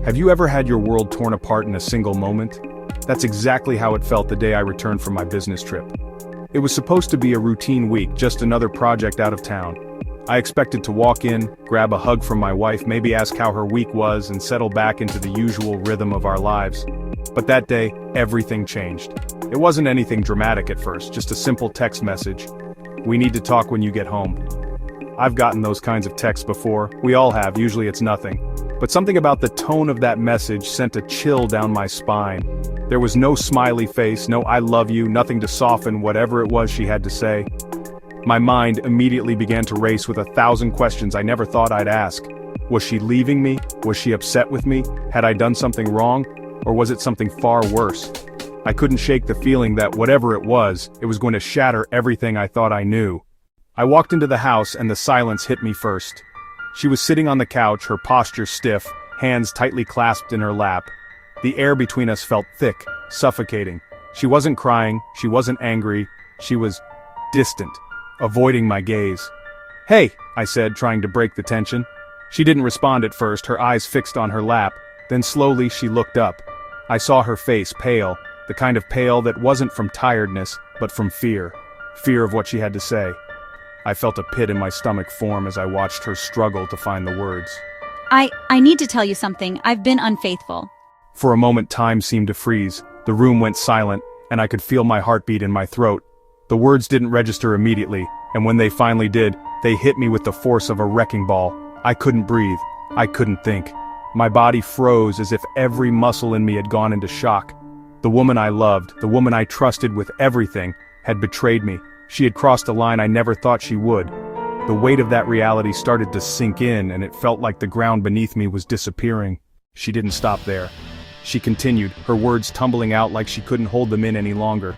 Have you ever had your world torn apart in a single moment? That's exactly how it felt the day I returned from my business trip. It was supposed to be a routine week, just another project out of town. I expected to walk in, grab a hug from my wife, maybe ask how her week was, and settle back into the usual rhythm of our lives. But that day, everything changed. It wasn't anything dramatic at first, just a simple text message. "We need to talk when you get home." I've gotten those kinds of texts before, we all have, usually it's nothing. But something about the tone of that message sent a chill down my spine. There was no smiley face, no "I love you," nothing to soften whatever it was she had to say. My mind immediately began to race with 1,000 questions I never thought I'd ask. Was she leaving me? Was she upset with me? Had I done something wrong? Or was it something far worse? I couldn't shake the feeling that whatever it was going to shatter everything I thought I knew. I walked into the house and the silence hit me first. She was sitting on the couch, her posture stiff, hands tightly clasped in her lap. The air between us felt thick, suffocating. She wasn't crying, she wasn't angry, she was distant, avoiding my gaze. "Hey," I said, trying to break the tension. She didn't respond at first, her eyes fixed on her lap, then slowly she looked up. I saw her face pale, the kind of pale that wasn't from tiredness, but from fear. Fear of what she had to say. I felt a pit in my stomach form as I watched her struggle to find the words. I need to tell you something. I've been unfaithful. For a moment time seemed to freeze, the room went silent, and I could feel my heartbeat in my throat. The words didn't register immediately, and when they finally did, they hit me with the force of a wrecking ball. I couldn't breathe. I couldn't think. My body froze as if every muscle in me had gone into shock. The woman I loved, the woman I trusted with everything, had betrayed me. She had crossed a line I never thought she would. The weight of that reality started to sink in, and it felt like the ground beneath me was disappearing. She didn't stop there. She continued, her words tumbling out like she couldn't hold them in any longer.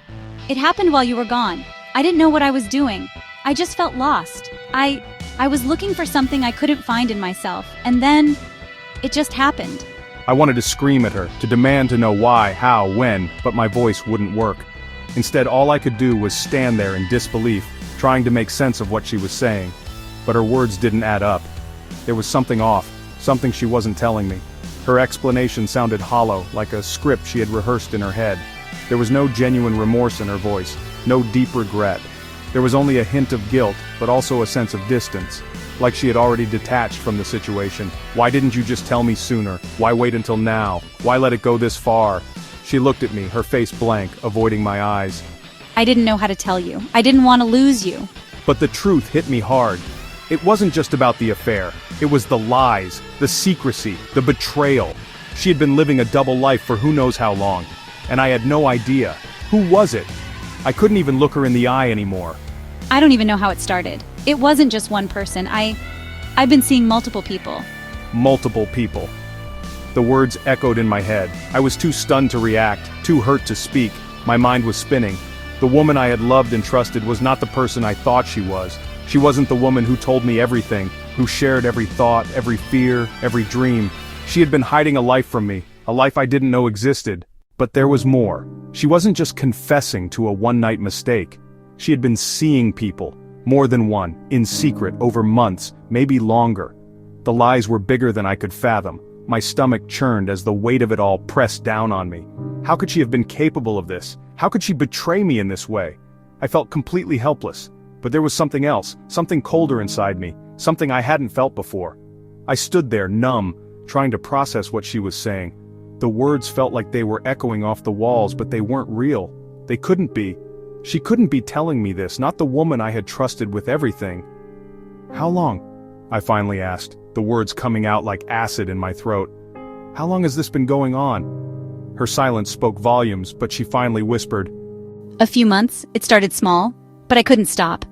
It happened while you were gone. I didn't know what I was doing. I just felt lost. I was looking for something I couldn't find in myself, and then it just happened. I wanted to scream at her, to demand to know why, how, when, but my voice wouldn't work. Instead, all I could do was stand there in disbelief, trying to make sense of what she was saying. But her words didn't add up. There was something off, something she wasn't telling me. Her explanation sounded hollow, like a script she had rehearsed in her head. There was no genuine remorse in her voice, no deep regret. There was only a hint of guilt, but also a sense of distance, like she had already detached from the situation. "Why didn't you just tell me sooner? Why wait until now? Why let it go this far?" She looked at me, her face blank, avoiding my eyes. I didn't know how to tell you. I didn't want to lose you. But the truth hit me hard. It wasn't just about the affair. It was the lies, the secrecy, the betrayal. She had been living a double life for who knows how long. And I had no idea. Who was it? I couldn't even look her in the eye anymore. I don't even know how it started. It wasn't just one person. I've been seeing multiple people. Multiple people. The words echoed in my head. I was too stunned to react, too hurt to speak. My mind was spinning. The woman I had loved and trusted was not the person I thought she was. She wasn't the woman who told me everything, who shared every thought, every fear, every dream. She had been hiding a life from me, a life I didn't know existed. But there was more. She wasn't just confessing to a one-night mistake. She had been seeing people, more than one, in secret, over months, maybe longer. The lies were bigger than I could fathom. My stomach churned as the weight of it all pressed down on me. How could she have been capable of this? How could she betray me in this way? I felt completely helpless. But there was something else, something colder inside me, something I hadn't felt before. I stood there, numb, trying to process what she was saying. The words felt like they were echoing off the walls, but they weren't real. They couldn't be. She couldn't be telling me this, not the woman I had trusted with everything. "How long?" I finally asked, the words coming out like acid in my throat. "How long has this been going on?" Her silence spoke volumes, but she finally whispered, A few months. It started small, but I couldn't stop.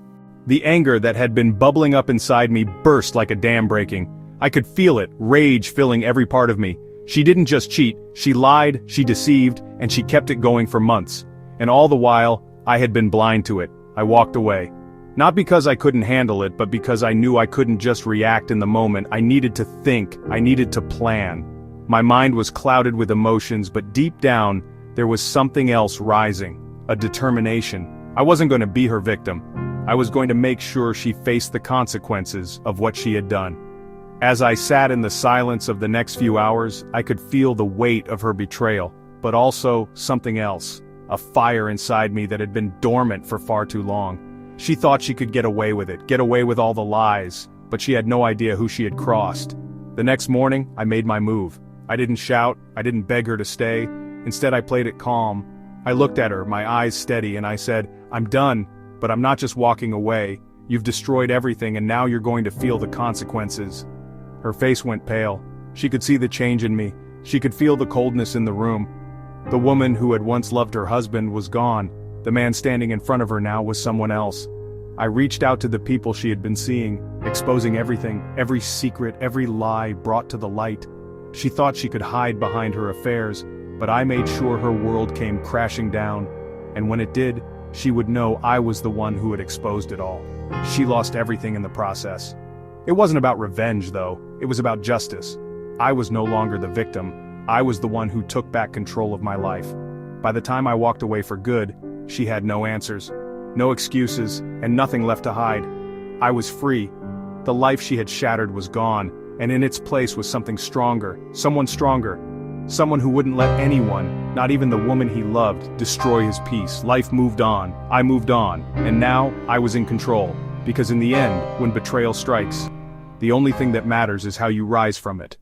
The anger that had been bubbling up inside me burst like a dam breaking. I could feel it, rage filling every part of me. She didn't just cheat, she lied, she deceived, and she kept it going for months. And all the while, I had been blind to it. I walked away. Not because I couldn't handle it, but because I knew I couldn't just react in the moment. I needed to think, I needed to plan. My mind was clouded with emotions, but deep down, there was something else rising. A determination. I wasn't going to be her victim. I was going to make sure she faced the consequences of what she had done. As I sat in the silence of the next few hours, I could feel the weight of her betrayal, but also something else, a fire inside me that had been dormant for far too long. She thought she could get away with it, get away with all the lies, but she had no idea who she had crossed. The next morning, I made my move. I didn't shout, I didn't beg her to stay. Instead, I played it calm. I looked at her, my eyes steady, and I said, "I'm done, but I'm not just walking away. You've destroyed everything and now you're going to feel the consequences." Her face went pale. She could see the change in me. She could feel the coldness in the room. The woman who had once loved her husband was gone. The man standing in front of her now was someone else. I reached out to the people she had been seeing, exposing everything, every secret, every lie brought to the light. She thought she could hide behind her affairs, but I made sure her world came crashing down. And when it did, she would know I was the one who had exposed it all. She lost everything in the process. It wasn't about revenge, though. It was about justice. I was no longer the victim. I was the one who took back control of my life. By the time I walked away for good, she had no answers, no excuses, and nothing left to hide. I was free. The life she had shattered was gone, and in its place was something stronger, someone stronger. Someone who wouldn't let anyone, not even the woman he loved, destroy his peace. Life moved on, I moved on, and now I was in control. Because in the end, when betrayal strikes, the only thing that matters is how you rise from it.